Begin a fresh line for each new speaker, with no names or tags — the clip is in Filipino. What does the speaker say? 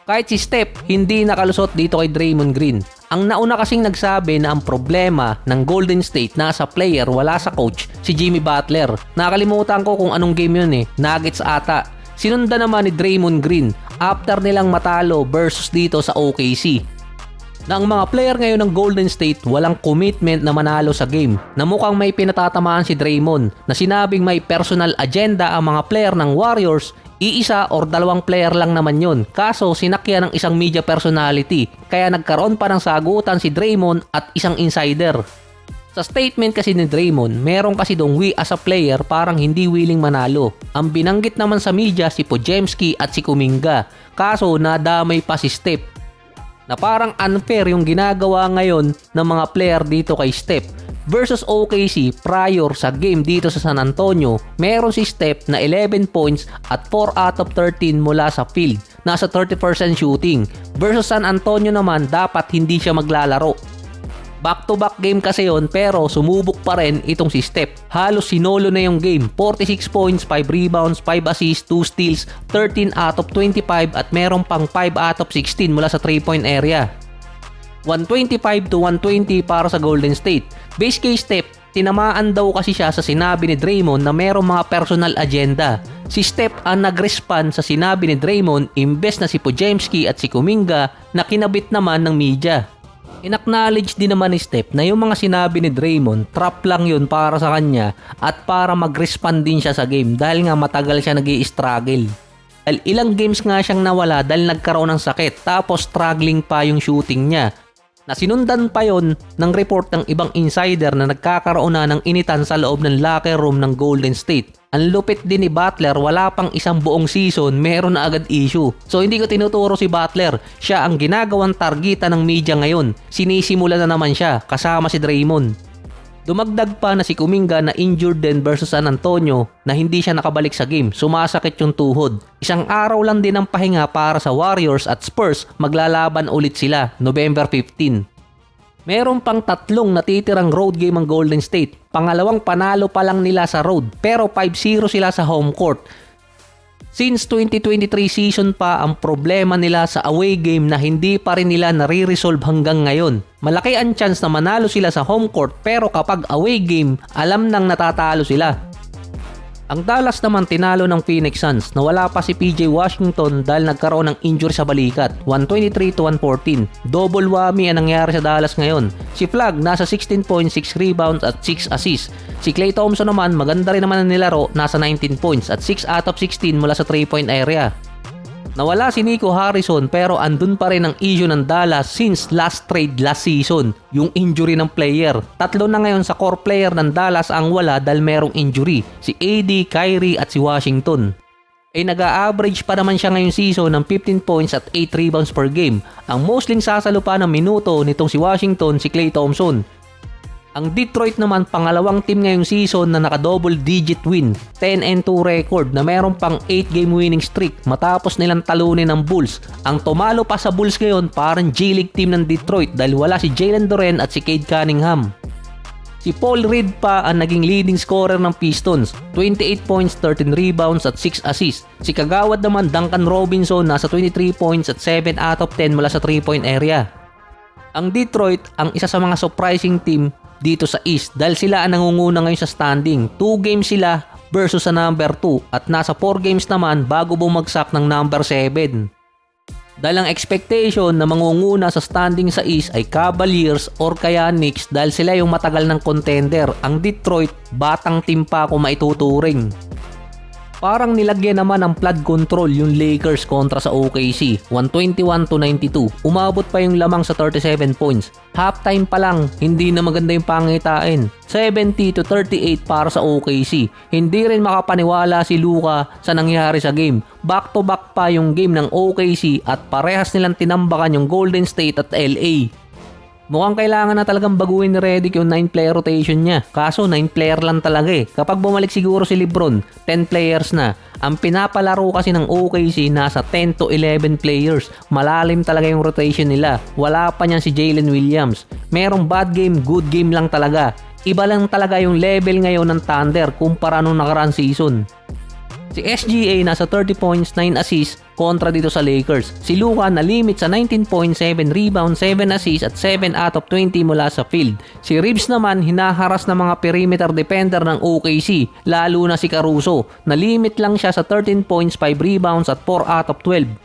Kahit si Steph, hindi nakalusot dito kay Draymond Green. Ang nauna kasing nagsabi na ang problema ng Golden State nasa player wala sa coach, si Jimmy Butler. Nakalimutan ko kung anong game yun Nuggets ata. Sinundan naman ni Draymond Green after nilang matalo versus dito sa OKC. Na ang mga player ngayon ng Golden State walang commitment na manalo sa game, na mukhang may pinatatamaan si Draymond na sinabing may personal agenda ang mga player ng Warriors. Iisa or dalawang player lang naman yun, kaso sinakyan ng isang media personality, kaya nagkaroon pa ng sagutan si Draymond at isang insider. Sa statement kasi ni Draymond, meron kasi dong we as a player parang hindi willing manalo. Ang binanggit naman sa media si Podziemski at si Kuminga, kaso nadamay pa si Steph. Na parang unfair yung ginagawa ngayon ng mga player dito kay Steph. Versus OKC prior sa game dito sa San Antonio, meron si Steph na 11 points at 4 out of 13 mula sa field. Nasa 30% shooting. Versus San Antonio naman, dapat hindi siya maglalaro. Back-to-back game kasi yon, pero sumubok pa rin itong si Steph. Halos sinolo na yung game. 46 points, 5 rebounds, 5 assists, 2 steals, 13 out of 25 at meron pang 5 out of 16 mula sa 3-point area. 125 to 120 para sa Golden State. Base kay Steph, tinamaan daw kasi siya sa sinabi ni Draymond na merong mga personal agenda. Si Steph ang nag-respond sa sinabi ni Draymond imbes na si Podziemski at si Kuminga na kinabit naman ng media. In-acknowledge din naman ni Steph na yung mga sinabi ni Draymond, trap lang yun para sa kanya at para mag-respond din siya sa game dahil nga matagal siya nag-i-struggle. Dahil ilang games nga siyang nawala dahil nagkaroon ng sakit tapos struggling pa yung shooting niya. Nasinundan pa yon ng report ng ibang insider na nagkakaroon na ng initan sa loob ng locker room ng Golden State. Ang lupit din ni Butler, wala pang isang buong season, meron na agad issue. So hindi ko tinuturo si Butler, siya ang ginagawang targeta ng media ngayon. Sinisimula na naman siya, kasama si Draymond. Dumagdag pa na si Kuminga na injured din versus San Antonio na hindi siya nakabalik sa game, sumasakit yung tuhod. Isang araw lang din ang pahinga para sa Warriors at Spurs, maglalaban ulit sila, November 15. Meron pang tatlong natitirang road game ang Golden State. Pangalawang panalo pa lang nila sa road pero 5-0 sila sa home court. Since 2023 season pa ang problema nila sa away game na hindi pa rin nila nare-resolve hanggang ngayon. Malaki ang chance na manalo sila sa home court pero kapag away game, alam nang natatalo sila. Ang Dallas naman tinalo ng Phoenix Suns na wala pa si PJ Washington dahil nagkaroon ng injury sa balikat, 123 to 114. Double whammy ang nangyari sa Dallas ngayon. Si Flagg nasa 16.6 rebounds at 6 assists. Si Klay Thompson naman maganda rin naman ang nilaro, nasa 19 points at 6 out of 16 mula sa 3-point area. Nawala si Nico Harrison pero andun pa rin ang issue ng Dallas since last trade last season, yung injury ng player. Tatlo na ngayon sa core player ng Dallas ang wala dahil merong injury, si AD, Kyrie at si Washington. Nag-a-average pa naman siya ngayong season ng 15 points at 8 rebounds per game. Ang mostly sasalupa ng minuto nitong si Washington, si Klay Thompson. Ang Detroit naman pangalawang team ngayong season na naka-double digit win, 10-2 record na meron pang 8-game winning streak matapos nilang talunin ng Bulls. Ang tumalo pa sa Bulls ngayon parang G-League team ng Detroit dahil wala si Jalen Duren at si Cade Cunningham. Si Paul Reed pa ang naging leading scorer ng Pistons, 28 points, 13 rebounds at 6 assists. Si kagawad naman Duncan Robinson nasa 23 points at 7 out of 10 mula sa 3-point area. Ang Detroit ang isa sa mga surprising team dito sa East dahil sila ang nangunguna ngayon sa standing. 2 games sila versus sa number 2 at nasa 4 games naman bago bumagsak ng number 7. Dahil ang expectation na mangunguna sa standing sa East ay Cavaliers or kaya Knicks dahil sila yung matagal ng contender. Ang Detroit, batang team pa kung maituturing. Parang nilagyan naman ng flood control yung Lakers kontra sa OKC, 121 to 92. Umabot pa yung lamang sa 37 points. Halftime pa lang, hindi na maganda yung pangitain. 70 to 38 para sa OKC. Hindi rin makapaniwala si Luka sa nangyari sa game. Back to back pa yung game ng OKC at parehas nilang tinambakan yung Golden State at LA. Mukhang kailangan na talagang baguhin ni Redick yung 9-player rotation niya. Kaso 9-player lang talaga eh. Kapag bumalik siguro si LeBron, 10 players na. Ang pinapalaro kasi ng OKC nasa 10 to 11 players. Malalim talaga yung rotation nila. Wala pa niyan si Jalen Williams. Merong bad game, good game lang talaga. Iba lang talaga yung level ngayon ng Thunder kumpara nung nakaraan season. Si SGA nasa 30 points, 9 assists kontra dito sa Lakers. Si Luka na limit sa 19.7 rebounds, 7 assists at 7 out of 20 mula sa field. Si Reeves naman hinaharas ng mga perimeter defender ng OKC, lalo na si Caruso. Na limit lang siya sa 13 points, 5 rebounds at 4 out of 12.